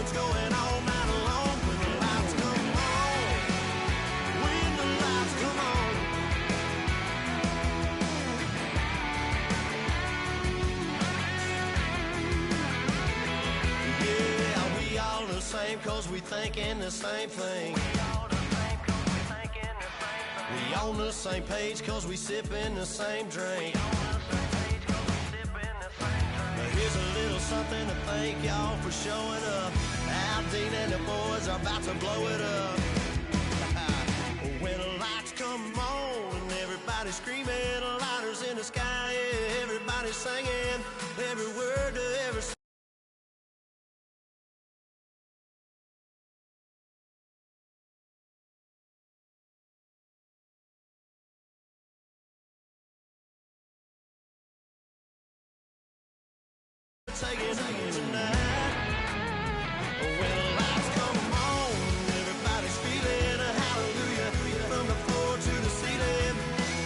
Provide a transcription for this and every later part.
It's going all night long when the lights come on. When the lights come on. Yeah, we all the same cause we thinking the same thing. We on the same page cause we sipping the same drink. Now here's a little something to thank y'all for showing up. Al Dean and the boys are about to blow it up. When the lights come on and everybody's screaming, lighters in the sky, yeah, everybody's singing every word to every song. Taking it tonight. When the lights come on, everybody's feeling a hallelujah from the floor to the ceiling.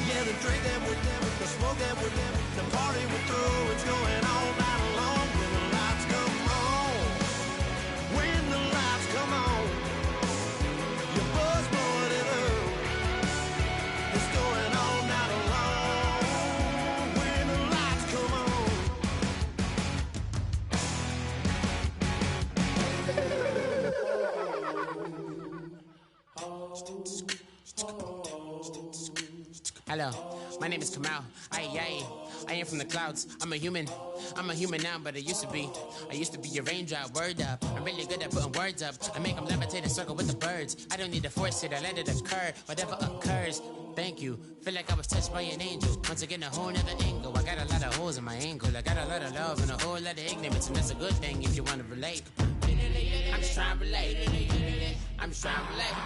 Yeah, the drink that we're down, the smoke that we're down, the party we're through. It's going all night long. When the lights come on, when the lights come on, your buzz blowing it up. It's going all night long. When the lights come on. Hello, my name is Kamal. I am from the clouds. I'm a human now, but I used to be a raindrop. Word up, I'm really good at putting words up. I make them levitate and circle with the birds. I don't need to force it, I let it occur. Whatever occurs, thank you. Feel like I was touched by an angel. Once again, a whole nother angle. I got a lot of holes in my angle. I got a lot of love and a whole lot of ignorance, and that's a good thing if you want to relate. I'm just trying to relate. I'm just trying to relate.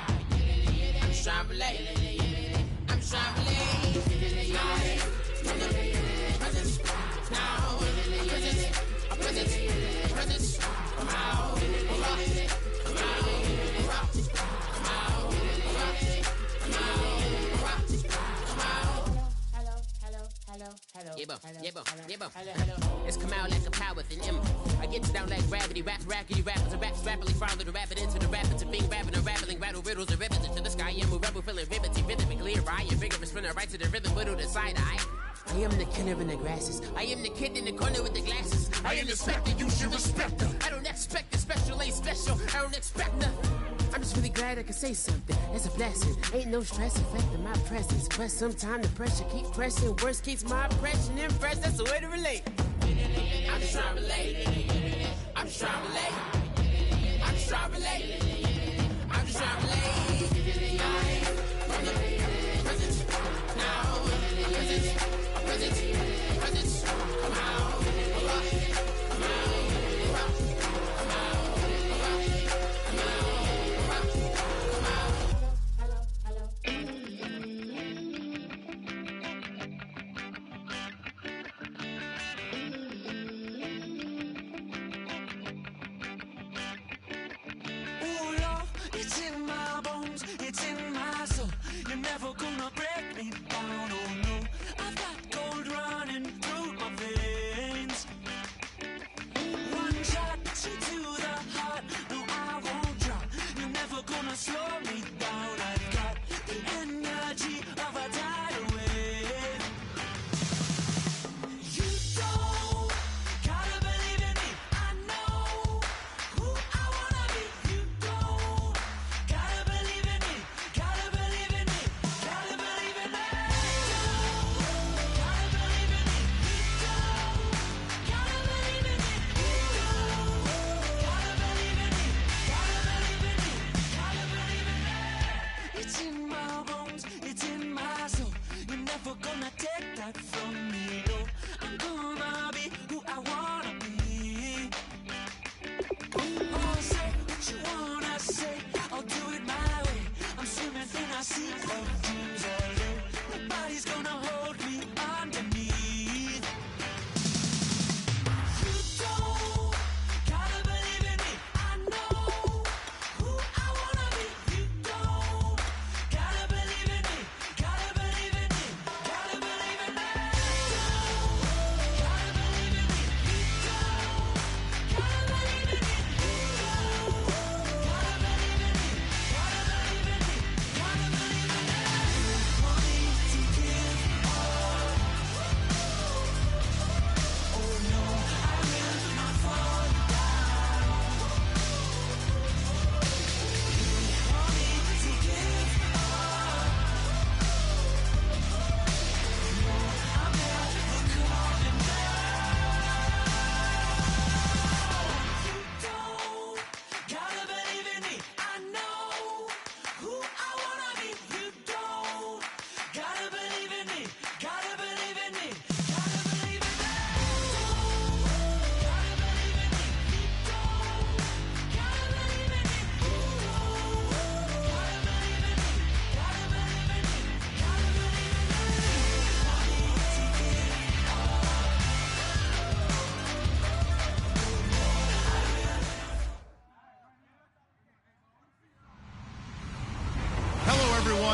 I'm just trying to relate. I'm just trying to relate. Presence, now, presence, come out, come out, come out, come out. It's come out like a power within him. I get down like gravity, rackety rappers and raps rapidly follow the rapid into the rapids and being rapping and rattling, rattle riddles and ribbons into the sky. I'm a rebel feeling rhythmically right and vigorous, spinning right to the rhythm, widow the side eye. I am the killer in the grasses. I am the kid in the corner with the glasses. I am the specter, you should respect her. I don't expect the special, ain't special. I don't expect nothing. I'm just really glad I can say something. That's a blessing. Ain't no stress affecting my presence. But sometimes the pressure keep pressing. Worst keeps my impression impressed. That's the way to relate. I'm just trying to relate. I'm just trying to relate. I'm just trying to relate. I'm just trying to relate. Presence, now, presence, come out, come out, come out.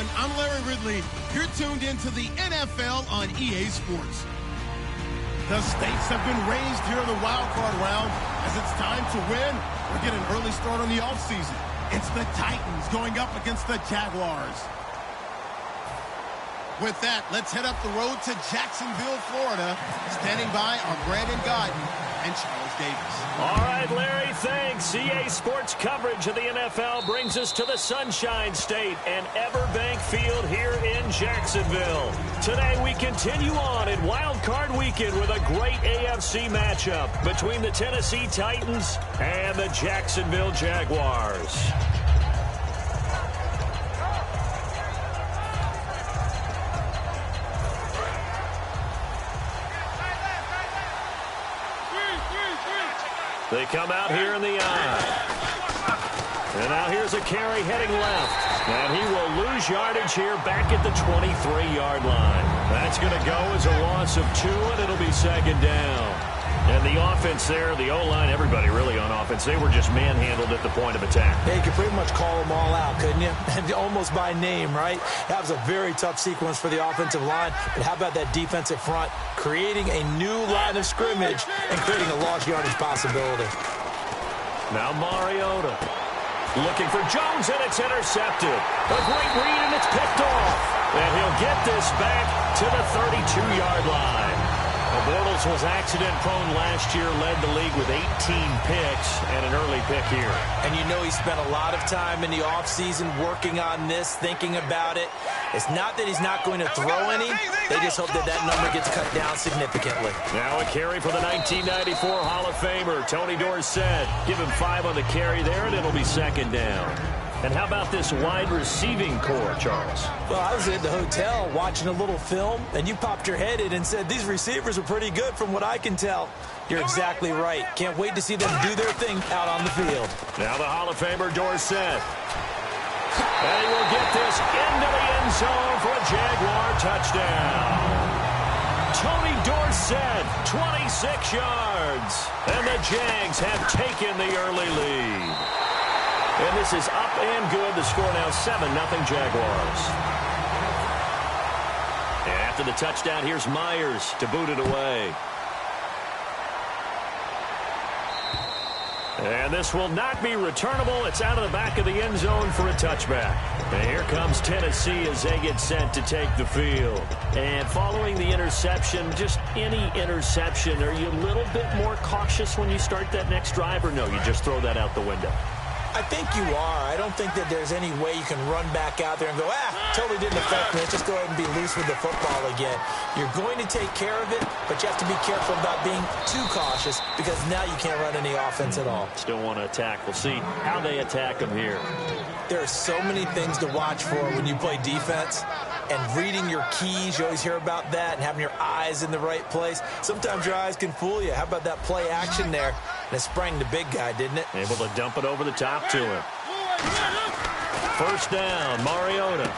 everyone. I'm Larry Ridley. You're tuned into the NFL on EA Sports. The stakes have been raised here in the wild card round as it's time to win or get an early start on the offseason. It's the Titans going up against the Jaguars. With that, let's head up the road to Jacksonville, Florida. Standing by are Brandon Godden and Charles Davis. All right, Larry, thanks. EA Sports coverage of the NFL brings us to the Sunshine State and Everbank Field here in Jacksonville. Today, we continue on in Wild Card Weekend with a great AFC matchup between the Tennessee Titans and the Jacksonville Jaguars. They come out here in the eye. And now here's a carry heading left. And he will lose yardage here back at the 23-yard line. That's going to go as a loss of 2, and it'll be second down. And the offense there, the O-line, everybody really on offense, they were just manhandled at the point of attack. Yeah, you could pretty much call them all out, couldn't you? Almost by name, right? That was a very tough sequence for the offensive line. But how about that defensive front creating a new line of scrimmage and creating a lost yardage possibility? Now Mariota looking for Jones, and it's intercepted. A great read, and it's picked off. And he'll get this back to the 32-yard line. Bortles was accident-prone last year, led the league with 18 picks and an early pick here. And you know he spent a lot of time in the offseason working on this, thinking about it. It's not that he's not going to throw any. They just hope that that number gets cut down significantly. Now a carry for the 1994 Hall of Famer, Tony Dorsett. Give him 5 on the carry there, and it'll be second down. And how about this wide receiving core, Charles? Well, I was at the hotel watching a little film, and you popped your head in and said, these receivers are pretty good from what I can tell. You're exactly right. Can't wait to see them do their thing out on the field. Now the Hall of Famer, Dorsett. And he will get this into the end zone for a Jaguar touchdown. Tony Dorsett, 26 yards. And the Jags have taken the early lead. And this is up and good. The score now 7-0 Jaguars. And after the touchdown, here's Myers to boot it away. And this will not be returnable. It's out of the back of the end zone for a touchback. And here comes Tennessee as they get set to take the field. And following the interception, just any interception, are you a little bit more cautious when you start that next drive, or no, you just throw that out the window? I think you are. I don't think that there's any way you can run back out there and go, totally didn't affect me. Let's just go ahead and be loose with the football again. You're going to take care of it, but you have to be careful about being too cautious because now you can't run any offense at all. Still want to attack. We'll see how they attack them here. There are so many things to watch for when you play defense. And reading your keys, you always hear about that, and having your eyes in the right place. Sometimes your eyes can fool you. How about that play action there? And it sprang the big guy, didn't it? Able to dump it over the top to him. First down, Mariota.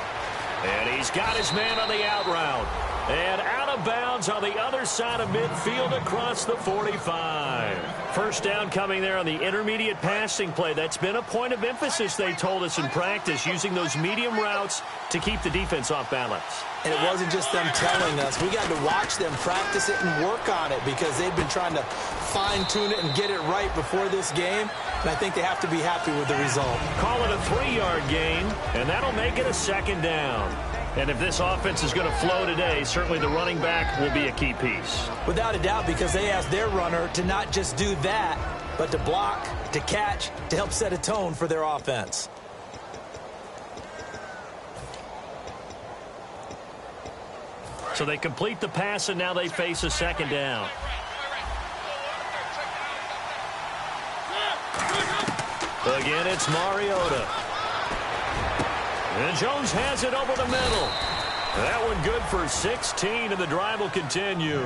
And he's got his man on the out route. And out of bounds on the other side of midfield across the 45. First down coming there on the intermediate passing play. That's been a point of emphasis, they told us in practice, using those medium routes to keep the defense off balance. And it wasn't just them telling us. We got to watch them practice it and work on it because they've been trying to fine-tune it and get it right before this game. And I think they have to be happy with the result. Call it a 3-yard gain, and that'll make it a second down. And if this offense is going to flow today, certainly the running back will be a key piece. Without a doubt, because they asked their runner to not just do that, but to block, to catch, to help set a tone for their offense. So they complete the pass, and now they face a second down. Again, it's Mariota. And Jones has it over the middle. That one good for 16, and the drive will continue.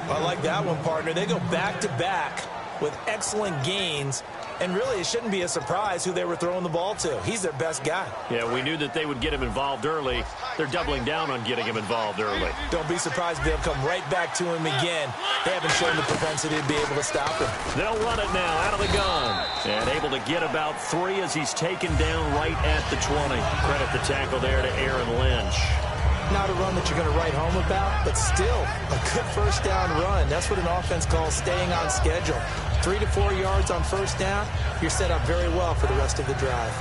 I like that one, partner. They go back-to-back with excellent gains. And really, it shouldn't be a surprise who they were throwing the ball to. He's their best guy. Yeah, we knew that they would get him involved early. They're doubling down on getting him involved early. Don't be surprised if they'll come right back to him again. They haven't shown the propensity to be able to stop him. They'll run it now out of the gun. And able to get about 3 as he's taken down right at the 20. Credit the tackle there to Aaron Lynch. Not a run that you're going to write home about, but still a good first down run. That's what an offense calls staying on schedule. 3 to 4 yards on first down, you're set up very well for the rest of the drive.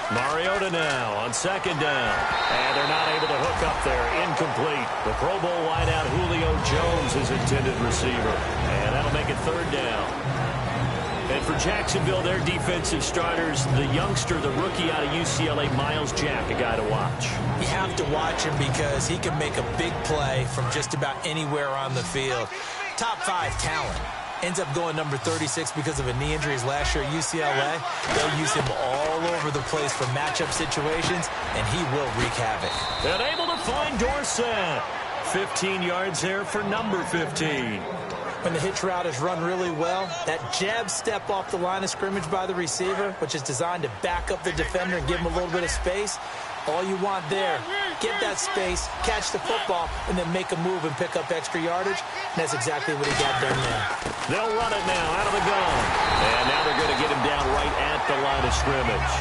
Mariota now on second down. And they're not able to hook up there. Incomplete. The Pro Bowl wideout Julio Jones is intended receiver. And that'll make it third down. And for Jacksonville, their defensive starters, the youngster, the rookie out of UCLA, Miles Jack, a guy to watch. You have to watch him because he can make a big play from just about anywhere on the field. Top 5 talent. Ends up going number 36 because of a knee injury last year at UCLA. They'll use him all over the place for matchup situations, and he will wreak havoc. And able to find Dorsett. 15 yards there for number 15. When the hitch route is run really well, that jab step off the line of scrimmage by the receiver, which is designed to back up the defender and give him a little bit of space, all you want there, get that space, catch the football, and then make a move and pick up extra yardage. And that's exactly what he got done there. They'll run it now out of the gun. And now they're going to get him down right at the line of scrimmage.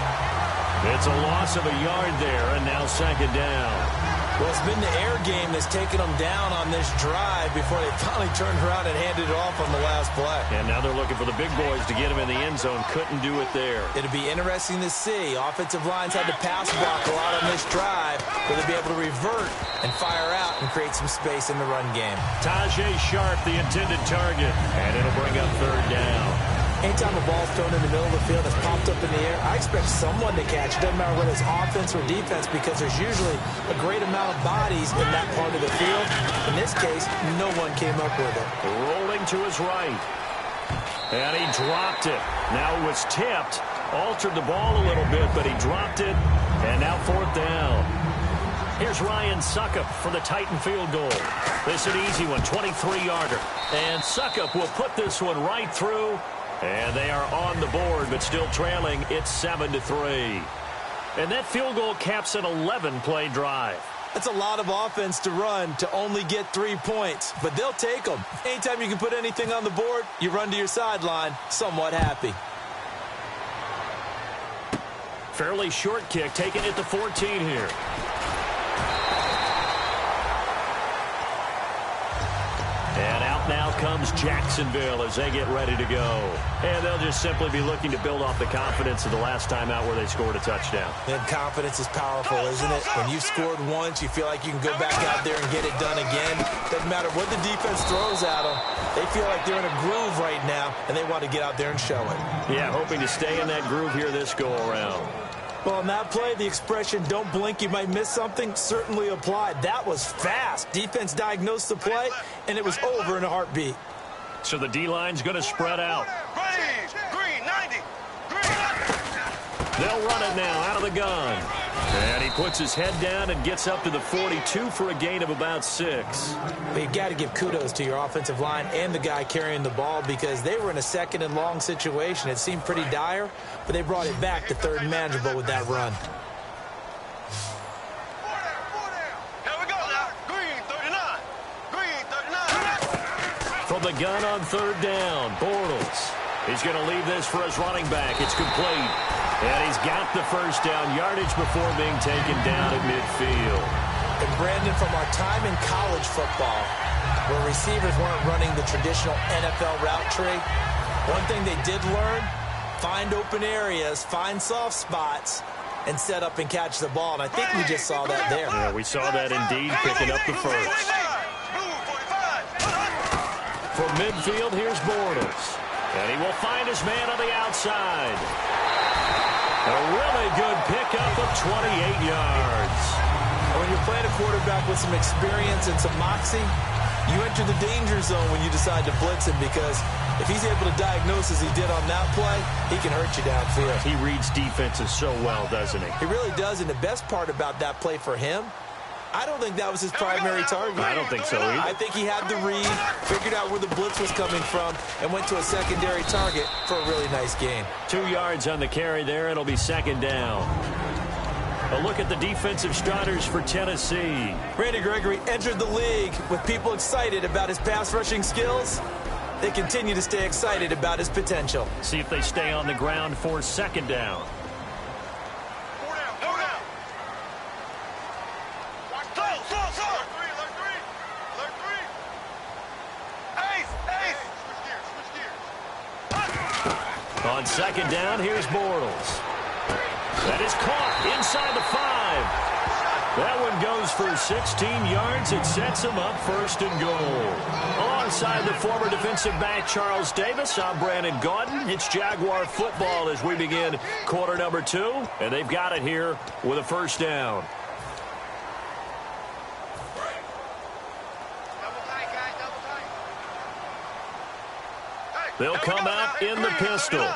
It's a loss of a yard there, and now second down. Well, it's been the air game that's taken them down on this drive before they finally turned around and handed it off on the last play. And now they're looking for the big boys to get him in the end zone. Couldn't do it there. It'll be interesting to see. Offensive lines had to pass block a lot on this drive. Will they be able to revert and fire out and create some space in the run game? Tajay Sharp, the intended target. And it'll bring up third down. Anytime a ball's thrown in the middle of the field that's popped up in the air, I expect someone to catch. It doesn't matter whether it's offense or defense because there's usually a great amount of bodies in that part of the field. In this case, no one came up with it. Rolling to his right. And he dropped it. Now it was tipped. Altered the ball a little bit, but he dropped it. And now fourth down. Here's Ryan Suckup for the Titan field goal. This is an easy one, 23-yarder. And Suckup will put this one right through. And they are on the board, but still trailing. It's 7-3. And that field goal caps an 11-play drive. That's a lot of offense to run to only get 3 points, but they'll take them. Anytime you can put anything on the board, you run to your sideline somewhat happy. Fairly short kick, taking it to 14 here. And out now comes Jacksonville as they get ready to go. And they'll just simply be looking to build off the confidence of the last time out where they scored a touchdown. And confidence is powerful, isn't it? When you've scored once, you feel like you can go back out there and get it done again. Doesn't matter what the defense throws at them. They feel like they're in a groove right now, and they want to get out there and show it. Yeah, hoping to stay in that groove here this go-around. Well, on that play, the expression, don't blink, you might miss something, certainly applied. That was fast. Defense diagnosed the play, and it was over in a heartbeat. So the D-line's going to spread out. Green, 90. They'll run it now out of the gun. And he puts his head down and gets up to the 42 for a gain of about 6. But you've got to give kudos to your offensive line and the guy carrying the ball because they were in a second and long situation. It seemed pretty dire, but they brought it back to third and manageable with that run. Here we go now. Green, 39. Green, 39. From the gun on third down, Bortles. He's going to leave this for his running back. It's complete. And he's got the first down yardage before being taken down at midfield. And Brandon, from our time in college football, where receivers weren't running the traditional NFL route tree, one thing they did learn, find open areas, find soft spots, and set up and catch the ball. And I think we just saw that there. Yeah, we saw that indeed, picking up the first. From midfield, here's Bortles. And he will find his man on the outside. A really good pickup of 28 yards. When you're playing a quarterback with some experience and some moxie, You enter the danger zone when you decide to blitz him, because if he's able to diagnose as he did on that play, he can hurt you downfield. He reads defenses so well, doesn't he? He really does, and the best part about that play for him, I don't think that was his primary target. I don't think so either. I think he had the read, figured out where the blitz was coming from, and went to a secondary target for a really nice gain. 2 yards on the carry there. It'll be second down. A look at the defensive starters for Tennessee. Randy Gregory entered the league with people excited about his pass rushing skills. They continue to stay excited about his potential. See if they stay on the ground for second down. On second down, here's Bortles. That is caught inside the 5. That one goes for 16 yards. It sets him up first and goal. Alongside the former defensive back Charles Davis, I'm Brandon Gaudin. It's Jaguar football as we begin quarter number 2. And they've got it here with a first down. They'll come out in the pistol.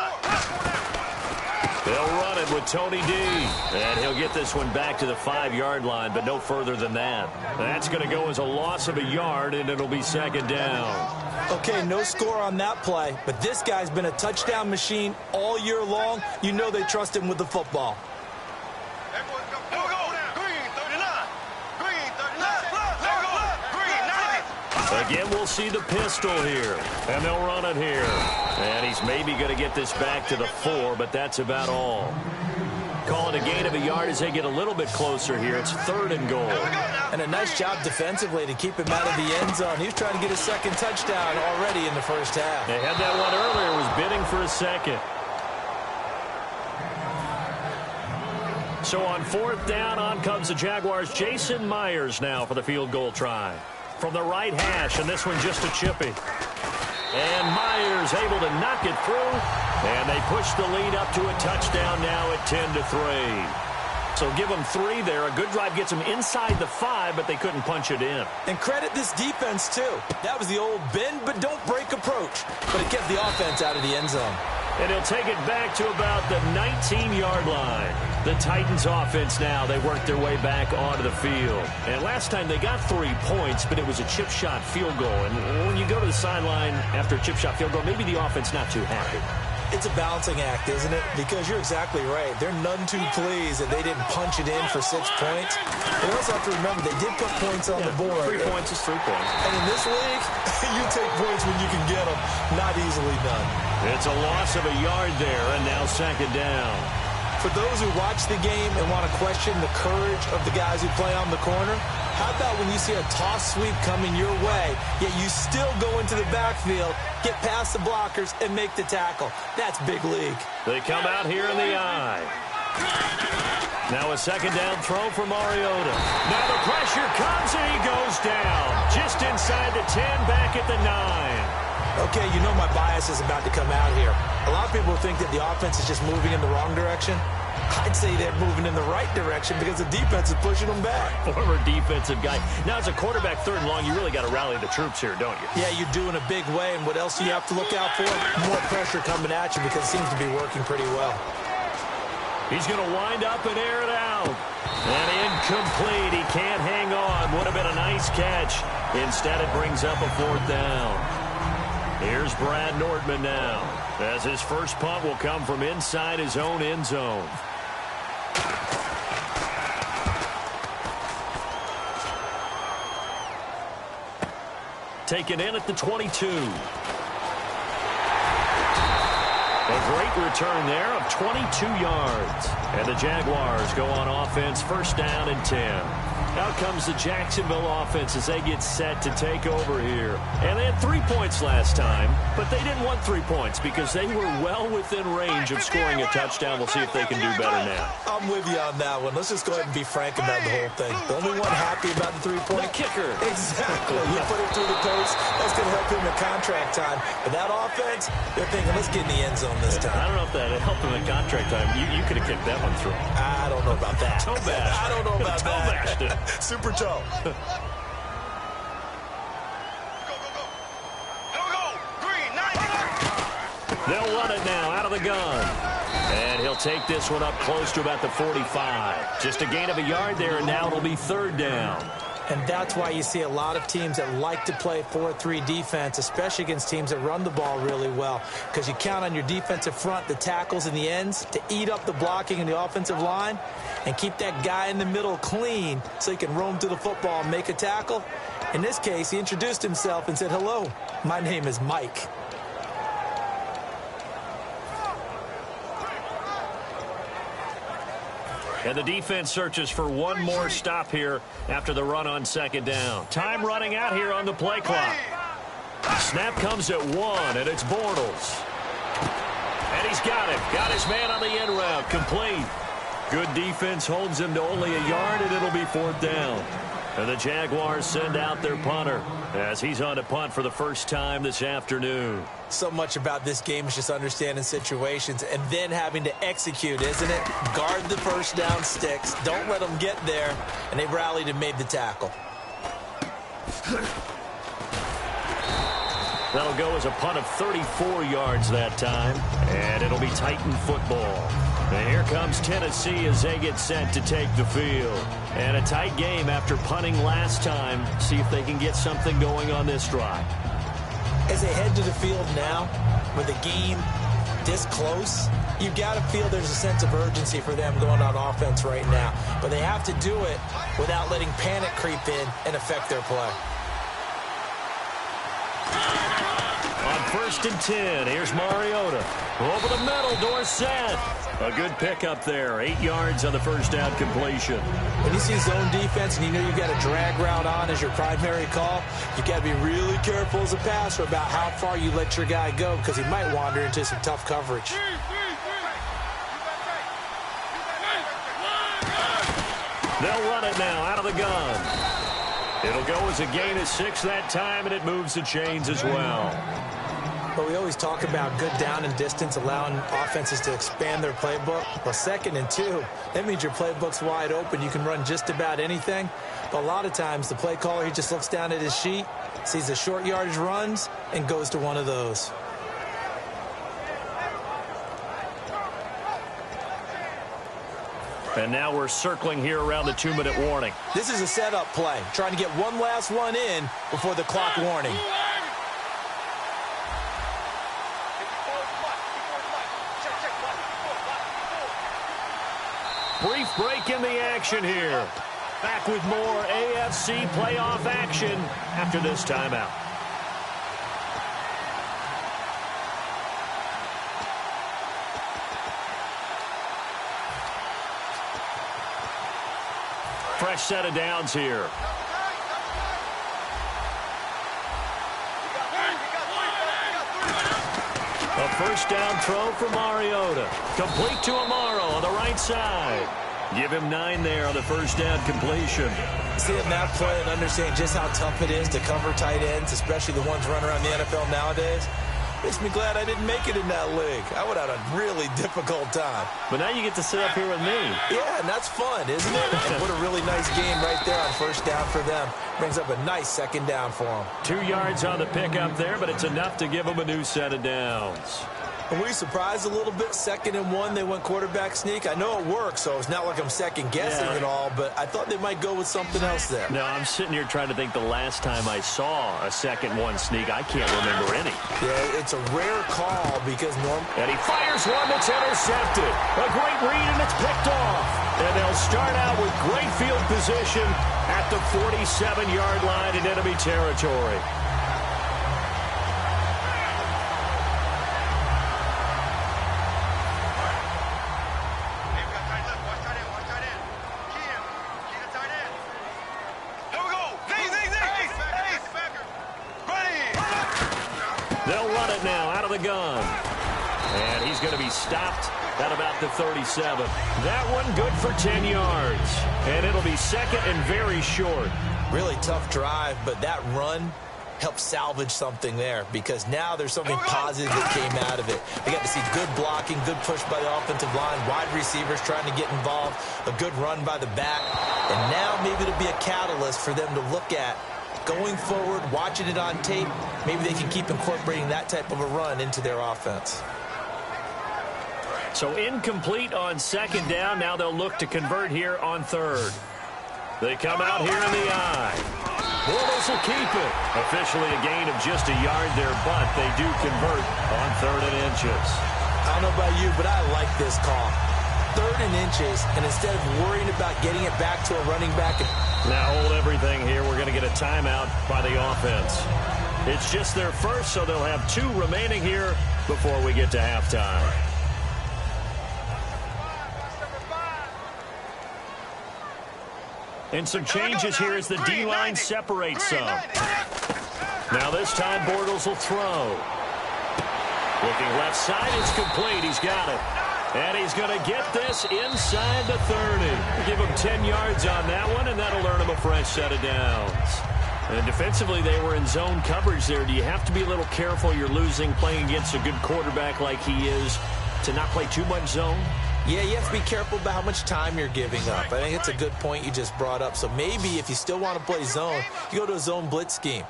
They'll run it with Tony D. And he'll get this one back to the 5-yard line, but no further than that. That's going to go as a loss of a yard, and it'll be second down. Okay, no score on that play, but this guy's been a touchdown machine all year long. You know they trust him with the football. Again, we'll see the pistol here, and they'll run it here. And he's maybe going to get this back to the 4, but that's about all. Call it a gain of a yard as they get a little bit closer here. It's third and goal. And a nice job defensively to keep him out of the end zone. He was trying to get a second touchdown already in the first half. They had that one earlier, was bidding for a second. So on fourth down, on comes the Jaguars' Jason Myers now for the field goal try. From the right hash, and this one just a chippy. And Myers able to knock it through, and they push the lead up to a touchdown now at 10-3. So give them 3 there. A good drive gets them inside the 5, but they couldn't punch it in. And credit this defense, too. That was the old bend but don't break approach, but it kept the offense out of the end zone. And he'll take it back to about the 19-yard line. The Titans offense now, they work their way back onto the field. And last time they got 3 points, but it was a chip shot field goal. And when you go to the sideline after a chip shot field goal, maybe the offense not too happy. It's a balancing act, isn't it? Because you're exactly right. They're none too pleased that they didn't punch it in for 6 points. They also have to remember they did put points on the board. 3 points is 3 points. And in this league, you take points when you can get them. Not easily done. It's a loss of a yard there, and now second down. For those who watch the game and want to question the courage of the guys who play on the corner, how about when you see a toss sweep coming your way, yet you still go into the backfield, get past the blockers, and make the tackle? That's big league. They come out here in the eye. Now a second down throw for Mariota. Now the pressure comes, and he goes down. Just inside the 10, back at the 9. Okay, you know my bias is about to come out here. A lot of people think that the offense is just moving in the wrong direction. I'd say they're moving in the right direction because the defense is pushing them back. Former defensive guy. Now, as a quarterback, third and long, you really got to rally the troops here, don't you? Yeah, you do in a big way. And what else do you have to look out for? More pressure coming at you because it seems to be working pretty well. He's going to wind up and air it out. And incomplete. He can't hang on. Would have been a nice catch. Instead, it brings up a fourth down. Here's Brad Nordman now, as his first punt will come from inside his own end zone. Taken in at the 22. A great return there of 22 yards. And the Jaguars go on offense, first down and 10. Out comes the Jacksonville offense as they get set to take over here. And they had 3 points last time, but they didn't want 3 points because they were well within range of scoring a touchdown. We'll see if they can do better now. I'm with you on that one. Let's just go ahead and be frank about the whole thing. The only one happy about the 3-point. The kicker. Exactly. You put it through the post. That's going to help him in contract time. But that offense, they're thinking, let's get in the end zone this time. I don't know if that helped him in contract time. You could have kicked that one through. I don't know about that. Toe bash. I don't know about Toe that. bashed it. Super toe. the gun. And he'll take this one up close to about the 45. Just a gain of a yard there, and now it'll be third down. And that's why you see a lot of teams that like to play 4-3 defense, especially against teams that run the ball really well, because you count on your defensive front, the tackles and the ends, to eat up the blocking in the offensive line and keep that guy in the middle clean so he can roam to the football and make a tackle. In this case, he introduced himself and said, "Hello, my name is Mike." And the defense searches for one more stop here after the run on second down. Time running out here on the play clock. Snap comes at 1, and it's Bortles. And he's got him. Got his man on the end route. Complete. Good defense holds him to only a yard, and it'll be fourth down. And the Jaguars send out their punter as he's on to punt for the first time this afternoon. So much about this game is just understanding situations and then having to execute, isn't it? Guard the first down sticks. Don't let them get there. And they rallied and made the tackle. That'll go as a punt of 34 yards that time. And it'll be Titan football. And here comes Tennessee as they get set to take the field. And a tight game after punting last time. See if they can get something going on this drive. As they head to the field now, with the game this close, you've got to feel there's a sense of urgency for them going on offense right now. But they have to do it without letting panic creep in and affect their play. On 1st and 10, here's Mariota. Over the middle, Dorsett. A good pickup there. 8 yards on the first down completion. When you see zone defense and you know you've got a drag route on as your primary call, you've got to be really careful as a passer about how far you let your guy go because he might wander into some tough coverage. They'll run it now out of the gun. It'll go as a gain of 6 that time, and it moves the chains as well. But we always talk about good down and distance, allowing offenses to expand their playbook. Well, 2nd and 2, that means your playbook's wide open. You can run just about anything. But a lot of times, the play caller, he just looks down at his sheet, sees the short yardage runs, and goes to one of those. And now we're circling here around the 2-minute warning. This is a setup play, trying to get one last one in before the clock warning. Brief break in the action here. Back with more AFC playoff action after this timeout. Fresh set of downs here. A first down throw for Mariota. Complete to Amaro on the right side. Give him 9 there on the first down completion. Seeing that play and understanding just how tough it is to cover tight ends, especially the ones running around the NFL nowadays, makes me glad I didn't make it in that league. I would have had a really difficult time. But now you get to sit up here with me. Yeah, and that's fun, isn't it? And what a really nice game right there on first down for them. Brings up a nice second down for them. 2 yards on the pickup there, but it's enough to give them a new set of downs. Were we surprised a little bit? 2nd and 1, they went quarterback sneak. I know it works, so it's not like I'm second-guessing at all, but I thought they might go with something else there. No, I'm sitting here trying to think the last time I saw a 2nd-1 sneak. I can't remember any. Yeah, it's a rare call because And he fires one that's intercepted. A great read, and it's picked off. And they'll start out with great field position at the 47-yard line in enemy territory. They'll run it now out of the gun. And he's going to be stopped at about the 37. That one good for 10 yards. And it'll be 2nd and very short. Really tough drive, but that run helped salvage something there because now there's something positive that came out of it. They got to see good blocking, good push by the offensive line, wide receivers trying to get involved, a good run by the back. And now maybe it'll be a catalyst for them to look at going forward, watching it on tape. Maybe they can keep incorporating that type of a run into their offense. So incomplete on second down. Now they'll look to convert here on third. They come out here in the eye. Bortles will keep it. Officially a gain of just a yard there, but they do convert on 3rd and inches. I don't know about you, but I like this call. 3rd and inches, and instead of worrying about getting it back to a running back. Now hold everything here. We're going to get a timeout by the offense. It's just their first, so they'll have 2 remaining here before we get to halftime. And some changes here as the D-line separates some. Now this time Bortles will throw. Looking left side, it's complete. He's got it. And he's going to get this inside the 30. Give him 10 yards on that one, and that'll earn him a fresh set of downs. And defensively, they were in zone coverage there. Do you have to be a little careful? You're losing playing against a good quarterback like he is to not play too much zone? Yeah, you have to be careful about how much time you're giving up. I think it's a good point you just brought up. So maybe if you still want to play zone, you go to a zone blitz scheme.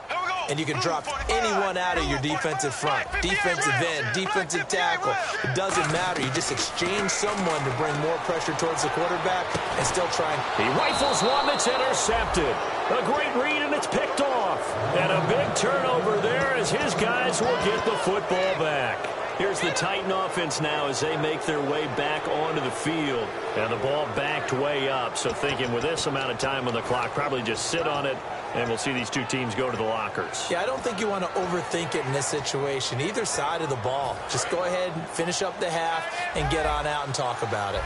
And you can drop anyone out of your defensive front. Defensive end, defensive tackle. It doesn't matter. You just exchange someone to bring more pressure towards the quarterback and still try. He rifles one that's intercepted. A great read, and it's picked off. And a big turnover there as his guys will get the football back. Here's the Titan offense now as they make their way back onto the field. And the ball backed way up. So thinking with this amount of time on the clock, probably just sit on it, and we'll see these 2 teams go to the lockers. Yeah, I don't think you want to overthink it in this situation. Either side of the ball. Just go ahead and finish up the half and get on out and talk about it.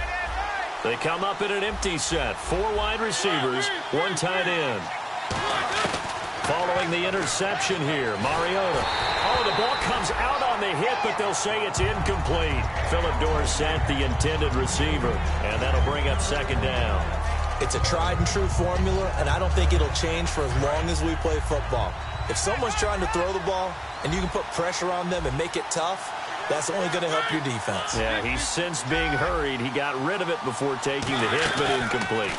They come up in an empty set. 4 wide receivers, 1 tight end. Following the interception here, Mariota. Oh, the ball comes out on the hit, but they'll say it's incomplete. Phillip Dorsett, the intended receiver, and that'll bring up 2nd down. It's a tried-and-true formula, and I don't think it'll change for as long as we play football. If someone's trying to throw the ball and you can put pressure on them and make it tough, that's only going to help your defense. Yeah, he's since being hurried. He got rid of it before taking the hit, but incomplete.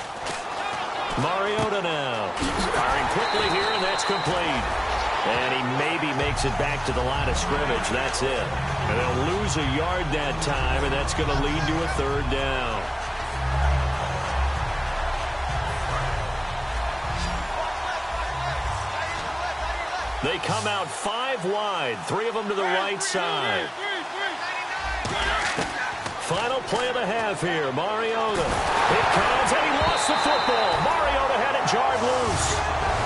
Mariota now. Firing quickly here, and that's complete. And he maybe makes it back to the line of scrimmage. That's it. And they'll lose a yard that time, and that's going to lead to a 3rd down. They come out 5 wide, 3 of them to the right side. Final play of the half here, Mariota. It comes, and he lost the football. Mariota had it jarred loose.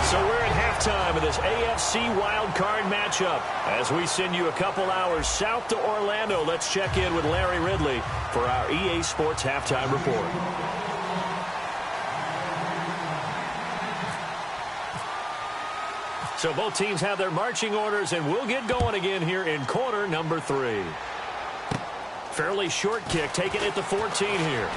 So we're at halftime of this AFC wildcard matchup. As we send you a couple hours south to Orlando, let's check in with Larry Ridley for our EA Sports Halftime Report. So both teams have their marching orders, and we'll get going again here in quarter number 3. Fairly short kick, taken at the 14 here.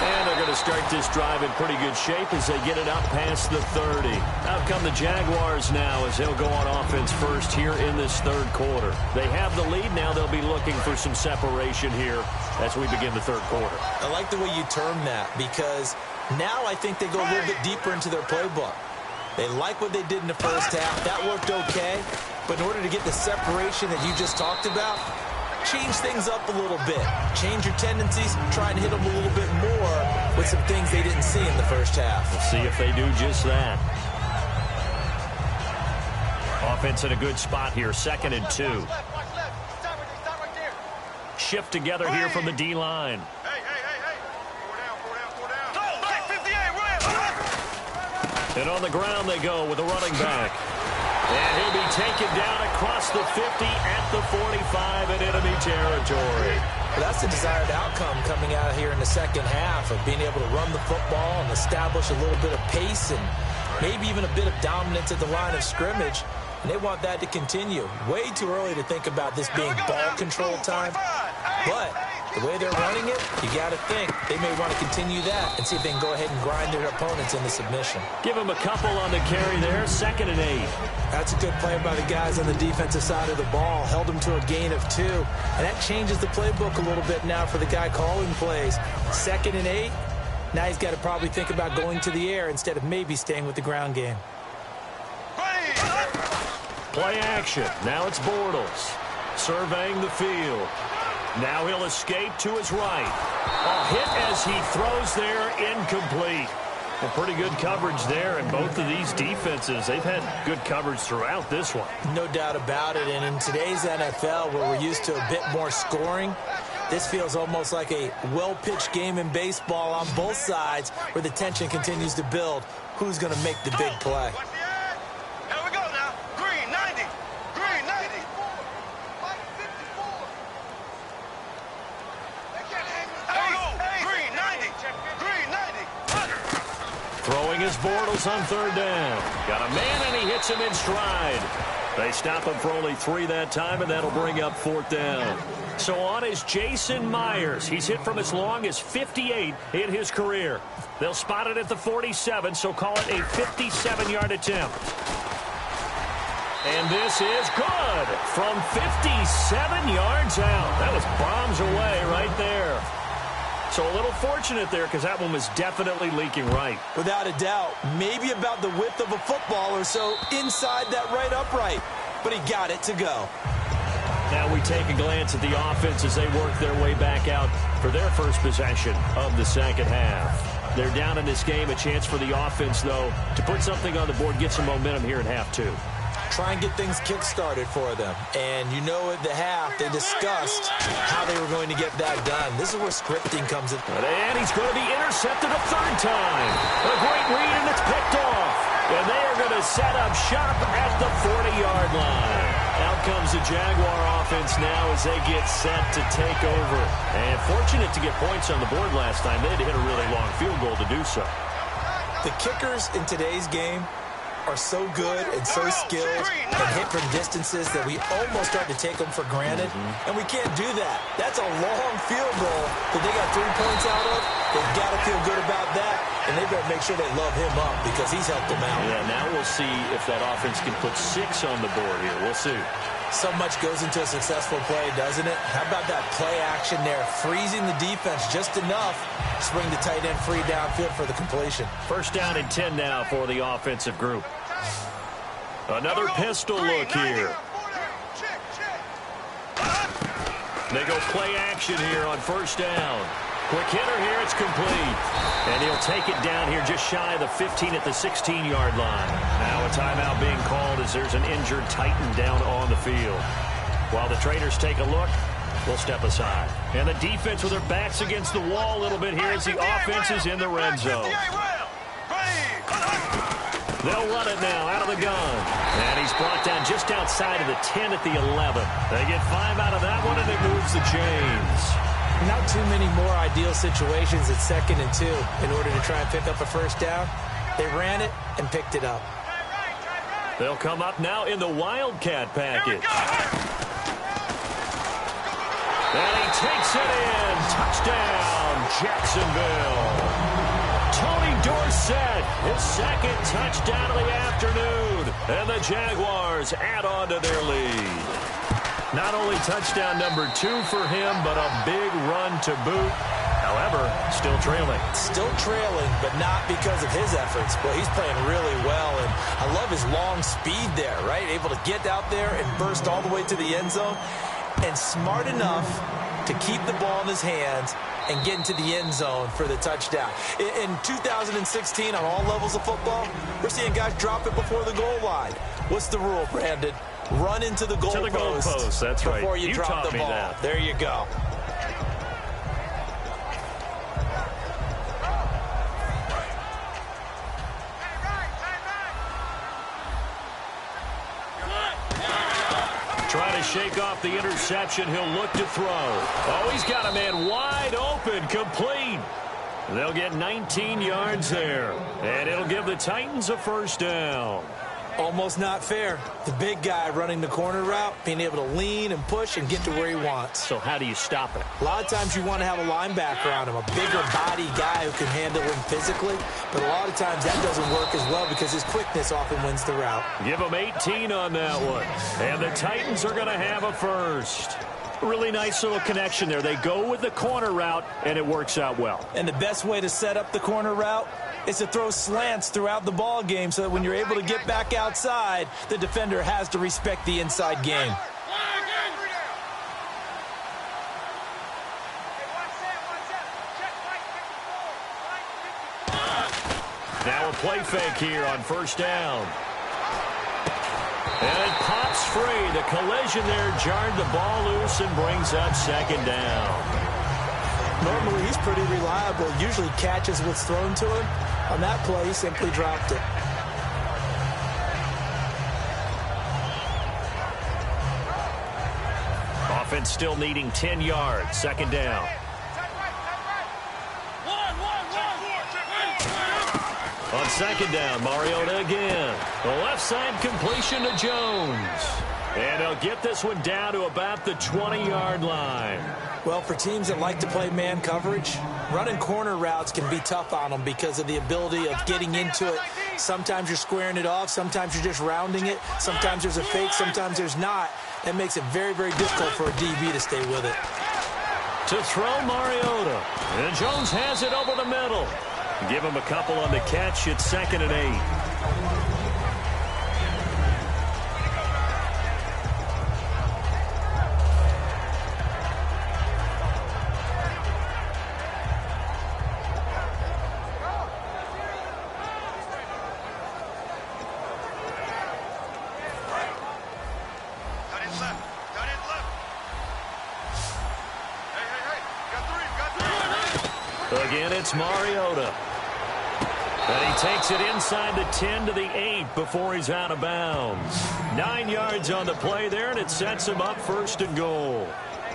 And they're going to start this drive in pretty good shape as they get it up past the 30. Out come the Jaguars now as they'll go on offense first here in this 3rd quarter. They have the lead. Now they'll be looking for some separation here as we begin the 3rd quarter. I like the way you term that because now I think they go a little bit deeper into their playbook. They like what they did in the first half. That worked okay. But in order to get the separation that you just talked about, change things up a little bit. Change your tendencies. Try and hit them a little bit more with some things they didn't see in the first half. We'll see if they do just that. Offense in a good spot here. 2nd and 2. Shift together here from the D-line. And on the ground they go with a running back. And he'll be taken down across the 50 at the 45 in enemy territory. Well, that's the desired outcome coming out here in the second half of being able to run the football and establish a little bit of pace and maybe even a bit of dominance at the line of scrimmage. And they want that to continue. Way too early to think about this being ball control time. But the way they're running it, you got to think they may want to continue that and see if they can go ahead and grind their opponents into submission. Give them a couple on the carry there. 2nd and 8. That's a good play by the guys on the defensive side of the ball. Held them to a gain of 2. And that changes the playbook a little bit now for the guy calling plays. 2nd and 8. Now he's got to probably think about going to the air instead of maybe staying with the ground game. Play action. Now it's Bortles surveying the field. Now he'll escape to his right. A hit as he throws there, incomplete. Well, pretty good coverage there, and both of these defenses, they've had good coverage throughout this one. No doubt about it, and in today's NFL, where we're used to a bit more scoring, this feels almost like a well-pitched game in baseball on both sides where the tension continues to build. Who's going to make the big play? Here we go now. Green 90. Green 90. Hey, green 90. Green 90. Throwing his Bortles on third down. Got a man, and he hits him in stride. They stop him for only 3 that time, and that'll bring up fourth down. So on is Jason Myers. He's hit from as long as 58 in his career. They'll spot it at the 47, so call it a 57-yard attempt. And this is good from 57 yards out. That was bombs away right there. So a little fortunate there because that one was definitely leaking right. Without a doubt, maybe about the width of a football or so inside that right upright. But he got it to go. Now we take a glance at the offense as they work their way back out for their first possession of the second half. They're down in this game. A chance for the offense, though, to put something on the board, get some momentum here in half 2. Try and get things kick-started for them. And you know at the half, they discussed how they were going to get that done. This is where scripting comes in. And he's going to be intercepted a third time. A great read, and it's picked off. And they are going to set up shop at the 40-yard line. Out comes the Jaguar offense now as they get set to take over. And fortunate to get points on the board last time. They had to hit a really long field goal to do so. The kickers in today's game are so good and so skilled and hit from distances that we almost start to take them for granted. And we can't do that. That's a long field goal that they got 3 points out of. They've got to feel good about that, and they better make sure they love him up because he's helped them out. Yeah, now we'll see if that offense can put 6 on the board here. We'll see. So much goes into a successful play, doesn't it? How about that play action there, freezing the defense just enough to bring the tight end free downfield for the completion. First down and 10 now for the offensive group. Another pistol look here. They go play action here on first down. Quick hitter here, it's complete. And he'll take it down here just shy of the 15 at the 16-yard line. Now a timeout being called as there's an injured Titan down on the field. While the traders take a look, we'll step aside. And the defense with their backs against the wall a little bit here as the offense is in the red zone. They'll run it now out of the gun. And he's brought down just outside of the 10 at the 11. They get 5 out of that one, and it moves the chains. Not too many more ideal situations at 2nd and 2 in order to try and pick up a first down. They ran it and picked it up. They'll come up now in the Wildcat package. And he takes it in. Touchdown, Jacksonville. Tony Dorsett, his 2nd touchdown of the afternoon. And the Jaguars add on to their lead. Not only touchdown number 2 for him, but a big run to boot. However, still trailing. Still trailing, but not because of his efforts. Well, he's playing really well, and I love his long speed there, right? Able to get out there and burst all the way to the end zone, and smart enough to keep the ball in his hands and get into the end zone for the touchdown. In 2016, on all levels of football, we're seeing guys drop it before the goal line. What's the rule, Brandon? Run into the goalpost. That's right. Before you drop the ball. That. There you go. Trying to shake off the interception. He'll look to throw. Oh, he's got a man wide open, complete. They'll get 19 yards there, and it'll give the Titans a first down. Almost not fair. The big guy running the corner route, being able to lean and push and get to where he wants. So how do you stop it? A lot of times you want to have a linebacker on him, a bigger body guy who can handle him physically. But a lot of times that doesn't work as well because his quickness often wins the route. Give him 18 on that one. And the Titans are going to have a first. Really nice little connection there. They go with the corner route, and it works out well. And the best way to set up the corner route is to throw slants throughout the ball game so that when you're able to get back outside, the defender has to respect the inside game. play fake here on first down. And it pops free. The collision there jarred the ball loose and brings up second down. Normally, he's pretty reliable. Usually catches what's thrown to him. On that play, he simply dropped it. Offense still needing 10 yards. Second down. On second down, Mariota again. The left side completion to Jones. And they'll get this one down to about the 20-yard line. Well, for teams that like to play man coverage, running corner routes can be tough on them because of the ability of getting into it. Sometimes you're squaring it off. Sometimes you're just rounding it. Sometimes there's a fake. Sometimes there's not. That makes it very, very difficult for a DB to stay with it. To throw Mariota. And Jones has it over the middle. Give him a couple on the catch. It's 2nd and 8. Again, it's Mariota. And he takes it inside the 10 to the 8 before he's out of bounds. 9 yards on the play there, and it sets him up 1st and goal.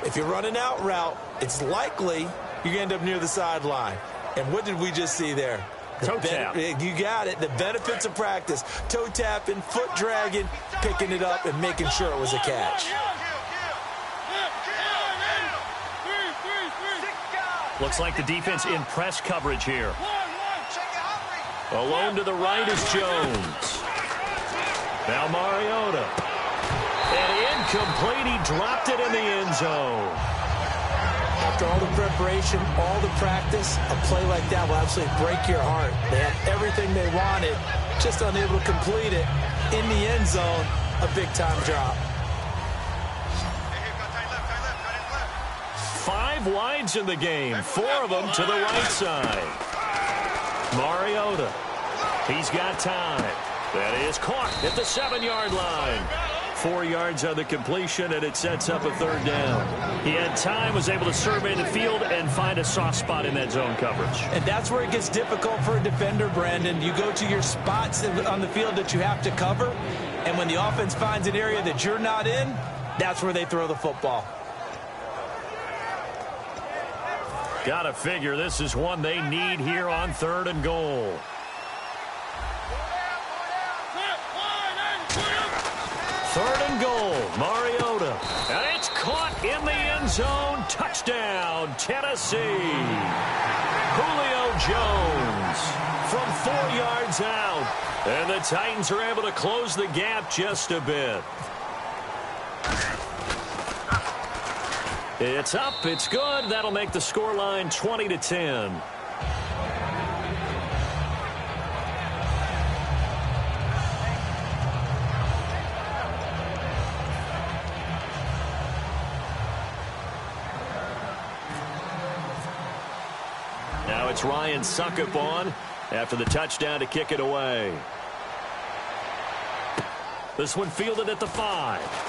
If you're running out route, it's likely you end up near the sideline. And what did we just see there? Toe tap. You got it. The benefits of practice. Toe tapping, foot dragging, picking it up, and making sure it was a catch. Looks like the defense in press coverage here. Alone to the right is Jones. Now Mariota. And incomplete. He dropped it in the end zone. After all the preparation, all the practice, a play like that will absolutely break your heart. They had everything they wanted, just unable to complete it. In the end zone, a big-time drop. 5 wides in the game, 4 of them to the right side. Mariota, he's got time. That is caught at the 7-yard line. 4 yards on the completion, and it sets up a 3rd down. He had time, was able to survey the field and find a soft spot in that zone coverage. And that's where it gets difficult for a defender, Brandon. You go to your spots on the field that you have to cover, and when the offense finds an area that you're not in, that's where they throw the football. Gotta figure this is one they need here on 3rd and goal. Third and goal, Mariota. And it's caught in the end zone. Touchdown, Tennessee. Julio Jones from 4 yards out. And the Titans are able to close the gap just a bit. It's up, it's good. That'll make the scoreline 20-10. Now it's Ryan Suckup on after the touchdown to kick it away. This one fielded at the 5.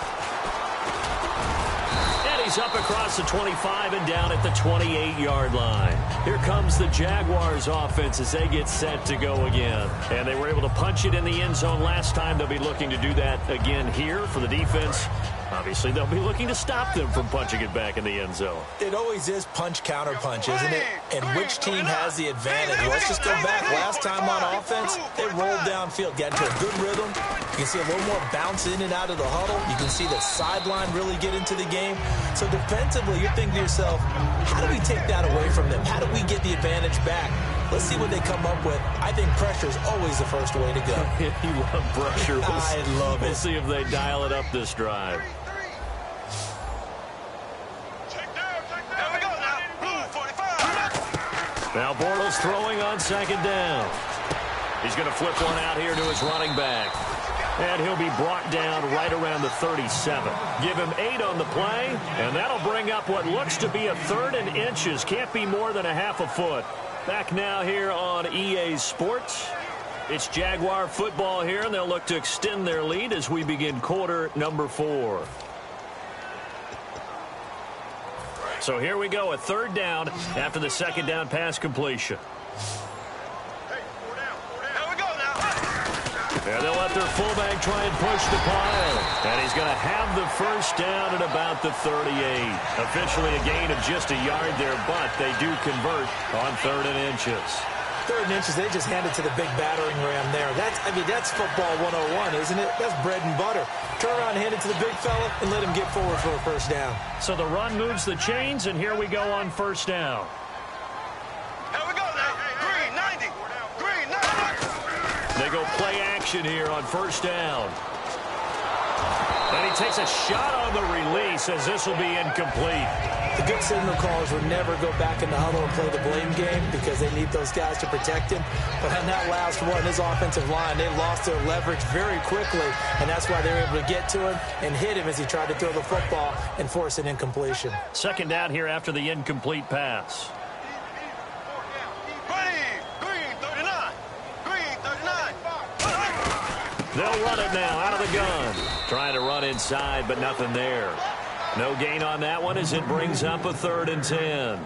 He's up across the 25 and down at the 28-yard line. Here comes the Jaguars offense as they get set to go again. And they were able to punch it in the end zone last time. They'll be looking to do that again here for the defense. Obviously, they'll be looking to stop them from punching it back in the end zone. It always is punch, counter punch, isn't it? And which team has the advantage? Well, let's just go back. Last time on offense, they rolled downfield, got into a good rhythm. You can see a little more bounce in and out of the huddle. You can see the sideline really get into the game. So defensively, you're thinking to yourself, how do we take that away from them? How do we get the advantage back? Let's see what they come up with. I think pressure is always the first way to go. You love pressure. I love it. We'll see if they dial it up this drive. Now Bortles throwing on 2nd down. He's going to flip one out here to his running back. And he'll be brought down right around the 37. Give him 8 on the play, and that'll bring up what looks to be a 3rd and inches. Can't be more than a half a foot. Back now here on EA Sports. It's Jaguar football here, and they'll look to extend their lead as we begin quarter number 4. So here we go, a third down after the second down pass completion. And they'll let their fullback try and push the pile. And he's going to have the first down at about the 38. Officially a gain of just a yard there, but they do convert on 3rd and inches. 3rd and inches, they just handed to the big battering ram there. That's football 101, isn't it? That's bread and butter. Turn around, hand it to the big fella, and let him get forward for a first down. So the run moves the chains, and here we go on first down. Here we go now. Green, 90. Green, 90. They go play action here on first down. And he takes a shot on the release as this will be incomplete. The good signal callers would never go back in the huddle and play the blame game because they need those guys to protect him. But on that last one, his offensive line, they lost their leverage very quickly, and that's why they were able to get to him and hit him as he tried to throw the football and force an incompletion. Second down here after the incomplete pass. Green, 39. Green, 39. They'll run it now out of the gun. Trying to run inside, but nothing there. No gain on that one as it brings up a 3rd and 10.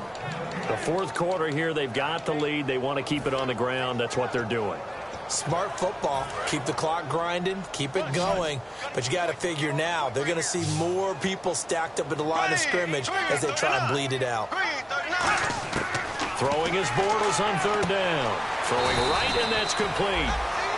The fourth quarter here, they've got the lead. They want to keep it on the ground. That's what they're doing. Smart football. Keep the clock grinding. Keep it going. But you got to figure now, they're going to see more people stacked up at the line of scrimmage as they try and bleed it out. Throwing his Bortles on 3rd down. Throwing right, and that's complete.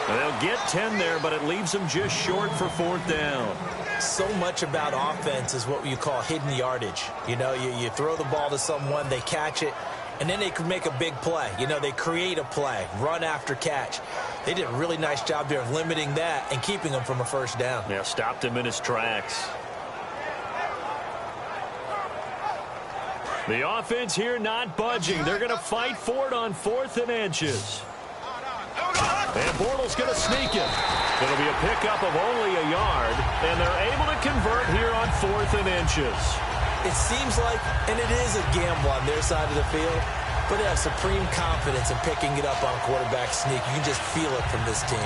And they'll get 10 there, but it leaves them just short for 4th down. So much about offense is what you call hidden yardage. You know, you throw the ball to someone, they catch it, and then they can make a big play. You know, they create a play, run after catch. They did a really nice job there of limiting that and keeping him from a first down. Yeah, stopped him in his tracks. The offense here not budging. They're going to fight for it on 4th and inches. And Bortles going to sneak it. It'll be a pickup of only a yard, and they're able to convert here on 4th and inches. It seems like, and it is a gamble on their side of the field, but they have supreme confidence in picking it up on a quarterback sneak. You can just feel it from this team.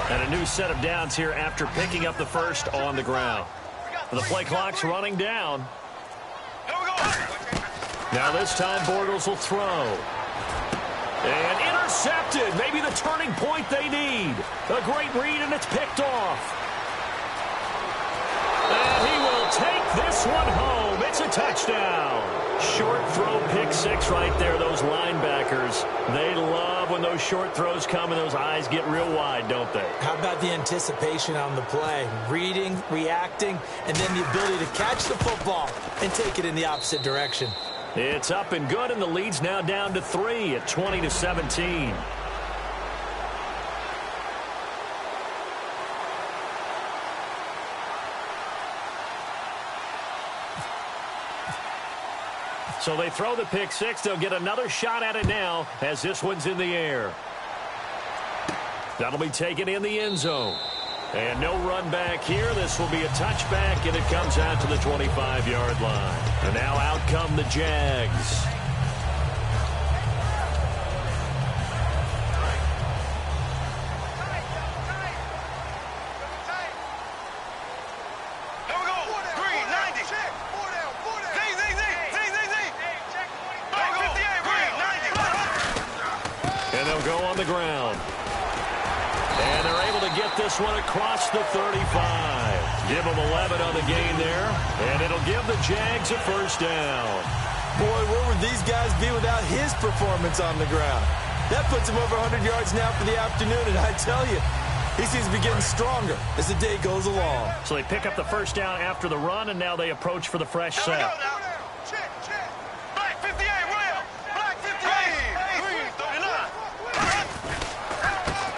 And a new set of downs here after picking up the first on the ground. The play clock's running down. Now this time Bortles will throw. And intercepted. Maybe the turning point they need. A great read, and it's picked off. And he will take this one home. It's a touchdown. Short throw, pick six right there. Those linebackers, they love when those short throws come and those eyes get real wide, don't they? How about the anticipation on the play? Reading, reacting, and then the ability to catch the football and take it in the opposite direction. It's up and good, and the lead's now down to 3 at 20-17. So they throw the pick six. They'll get another shot at it now as this one's in the air. That'll be taken in the end zone. And no run back here. This will be a touchback, and it comes out to the 25-yard line. And now out come the Jags. The ground. And they're able to get this one across the 35. Give them 11 on the gain there, and it'll give the Jags a first down. Boy, where would these guys be without his performance on the ground? That puts him over 100 yards now for the afternoon, and I tell you, he seems to be getting stronger as the day goes along. So they pick up the first down after the run, and now they approach for the fresh set.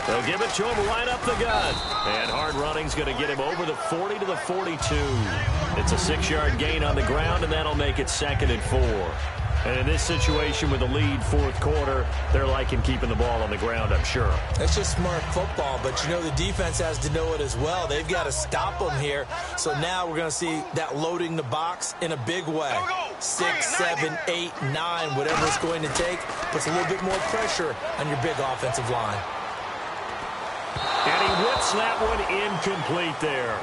They'll give it to him right up the gut. And hard running's going to get him over the 40 to the 42. It's a 6-yard gain on the ground, and that'll make it 2nd and 4. And in this situation with the lead fourth quarter, they're liking keeping the ball on the ground, I'm sure. That's just smart football, but you know the defense has to know it as well. They've got to stop them here. So now we're going to see that loading the box in a big way. 6, 7, 8, 9, whatever it's going to take, puts a little bit more pressure on your big offensive line. And he whips that one incomplete there.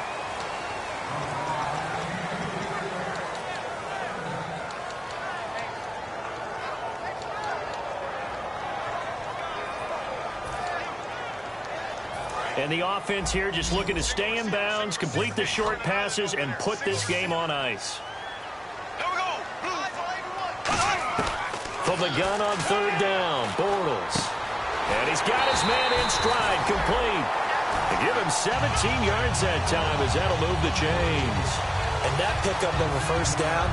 And the offense here just looking to stay in bounds, complete the short passes, and put this game on ice. From the gun on third down, Bortles. And he's got his man in stride, complete. To give him 17 yards that time as that'll move the chains. And that pickup of a first down,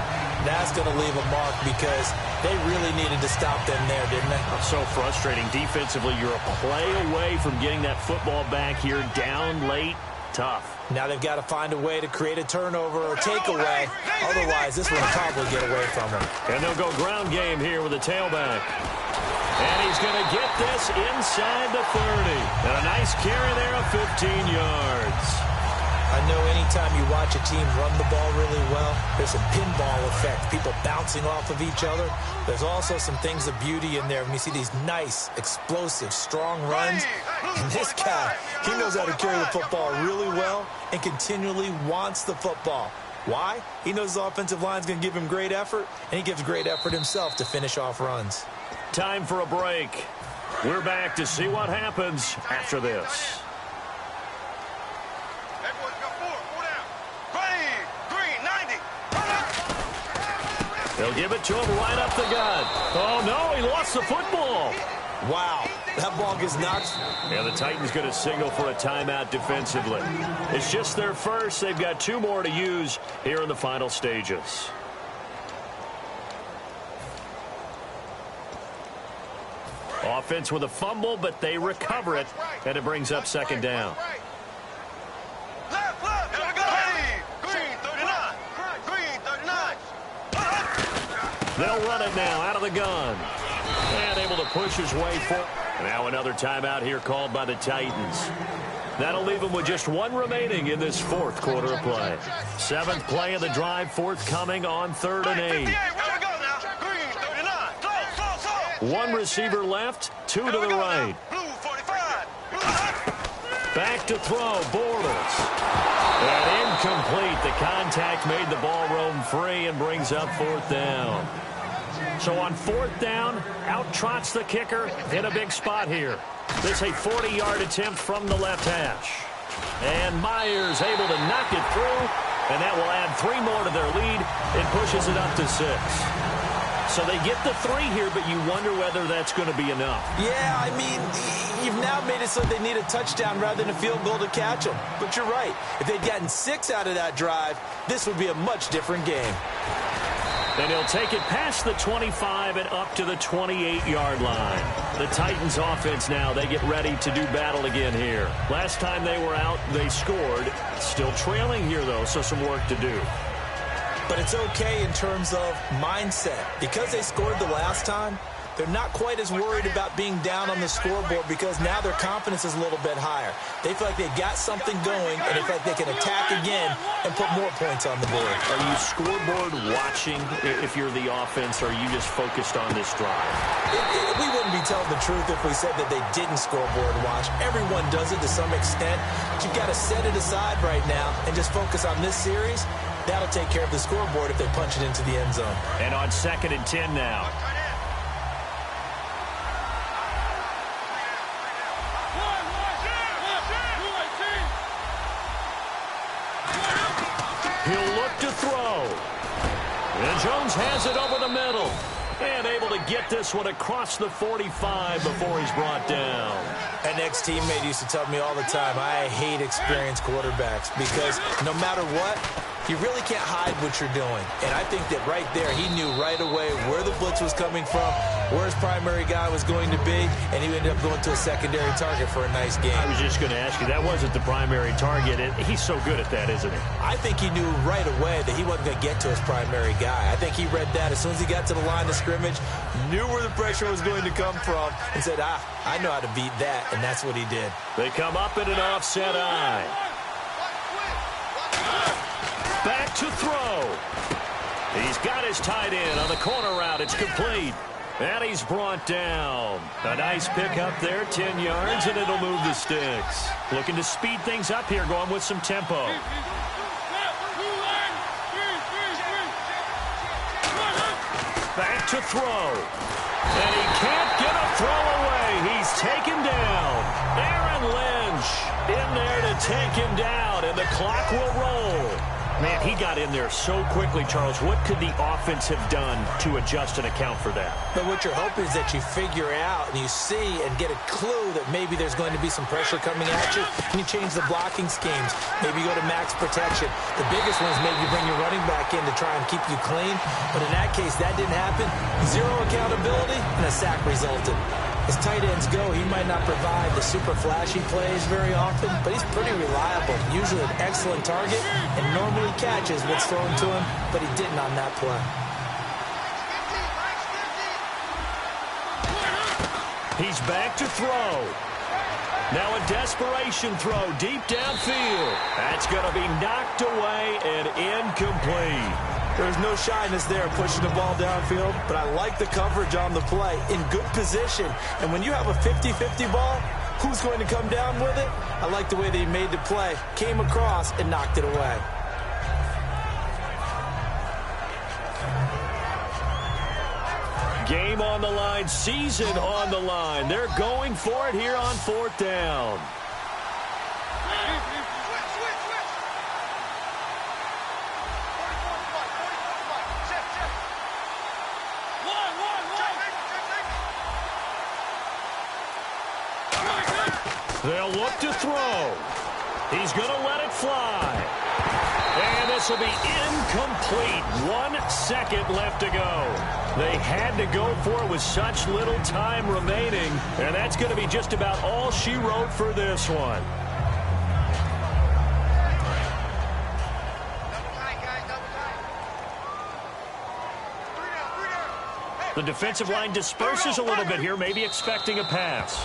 that's going to leave a mark because they really needed to stop them there, didn't they? So frustrating. Defensively, you're a play away from getting that football back here down late. Tough. Now they've got to find a way to create a turnover or takeaway. Otherwise, this one will probably get away from them. And they'll go ground game here with a tailback. And he's going to get this inside the 30. And a nice carry there of 15 yards. I know anytime you watch a team run the ball really well, there's some pinball effect, people bouncing off of each other. There's also some things of beauty in there when you see these nice, explosive, strong runs. And this guy, he knows how to carry the football really well and continually wants the football. Why? He knows his offensive line is going to give him great effort, and he gives great effort himself to finish off runs. Time for a break. We're back to see what happens after this. They'll give it to him right up the gut. Oh, no, he lost the football. Wow, that ball gets knocked. Yeah, the Titans going to signal for a timeout defensively. It's just their first. They've got 2 more to use here in the final stages. Offense with a fumble, but they recover it, and it brings up second down. They'll run it now out of the gun. And able to push his way forward. Now another timeout here called by the Titans. That'll leave them with just 1 remaining in this fourth quarter of play. 7th play of the drive, forthcoming on 3rd and 8. 1 receiver left, 2 to the right. Back to throw, Bortles. And incomplete. The contact made the ball roam free and brings up 4th down. So on 4th down, out trots the kicker in a big spot here. This is a 40-yard attempt from the left hash. And Myers able to knock it through, and that will add 3 more to their lead. It pushes it up to 6. So they get the 3 here, but you wonder whether that's going to be enough. Yeah, I mean, you've now made it so they need a touchdown rather than a field goal to catch them. But you're right. If they'd gotten 6 out of that drive, this would be a much different game. And he'll take it past the 25 and up to the 28-yard line. The Titans offense now, they get ready to do battle again here. Last time they were out, they scored. Still trailing here, though, so some work to do. But it's okay in terms of mindset. Because they scored the last time, they're not quite as worried about being down on the scoreboard because now their confidence is a little bit higher. They feel like they got something going, and they feel like they can attack again and put more points on the board. Are you scoreboard watching if you're the offense, or are you just focused on this drive? We wouldn't be telling the truth if we said that they didn't scoreboard watch. Everyone does it to some extent. But you've got to set it aside right now and just focus on this series. That'll take care of the scoreboard if they punch it into the end zone. And on 2nd and 10 now. He'll look to throw. And Jones has it over the middle. And able to get this one across the 45 before he's brought down. An ex-teammate used to tell me all the time, I hate experienced quarterbacks because no matter what, you really can't hide what you're doing. And I think that right there, he knew right away where the blitz was coming from, where his primary guy was going to be, and he ended up going to a secondary target for a nice game. I was just going to ask you, that wasn't the primary target. He's so good at that, isn't he? I think he knew right away that he wasn't going to get to his primary guy. I think he read that as soon as he got to the line of scrimmage, knew where the pressure was going to come from, and said, I know how to beat that, and that's what he did. They come up in an offset eye. Back to throw. He's got his tight end on the corner route. It's complete. And he's brought down. A nice pickup there, 10 yards, and it'll move the sticks. Looking to speed things up here, going with some tempo. Back to throw. And he can't get a throw away. He's taken down. Aaron Lynch in there to take him down, and the clock will roll. Man, he got in there so quickly, Charles. What could the offense have done to adjust and account for that? But what you're hoping is that you figure out and you see and get a clue that maybe there's going to be some pressure coming at you, and you change the blocking schemes. Maybe you go to max protection. The biggest one is maybe you bring your running back in to try and keep you clean. But in that case, that didn't happen. Zero accountability, and a sack resulted. As tight ends go, he might not provide the super flashy plays very often, but he's pretty reliable. Usually an excellent target and normally catches what's thrown to him, but he didn't on that play. He's back to throw. Now a desperation throw deep downfield. That's going to be knocked away and incomplete. There's no shyness there pushing the ball downfield, but I like the coverage on the play. In good position. And when you have a 50-50 ball, who's going to come down with it? I like the way that he made the play, came across, and knocked it away. Game on the line, season on the line. They're going for it here on 4th down. They'll look to throw. He's going to let it fly. And this will be incomplete. 1 second left to go. They had to go for it with such little time remaining. And that's going to be just about all she wrote for this one. The defensive line disperses a little bit here, maybe expecting a pass.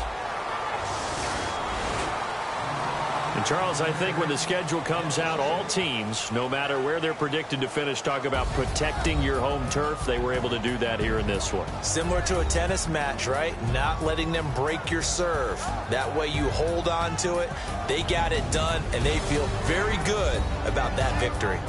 And Charles, I think when the schedule comes out, all teams, no matter where they're predicted to finish, talk about protecting your home turf. They were able to do that here in this one. Similar to a tennis match, right? Not letting them break your serve. That way you hold on to it. They got it done, and they feel very good about that victory.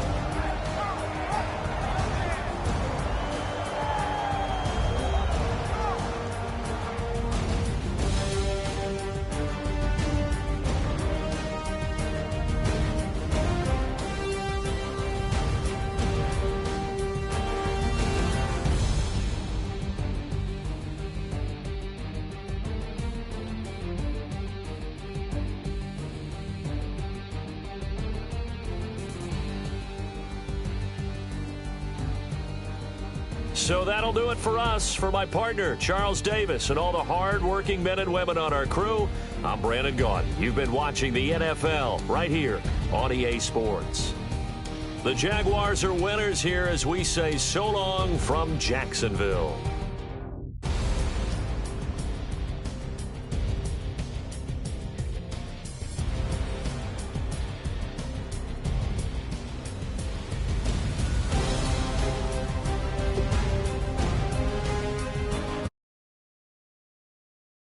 So that'll do it for us. For my partner, Charles Davis, and all the hard-working men and women on our crew, I'm Brandon Gaudin. You've been watching the NFL right here on EA Sports. The Jaguars are winners here as we say so long from Jacksonville.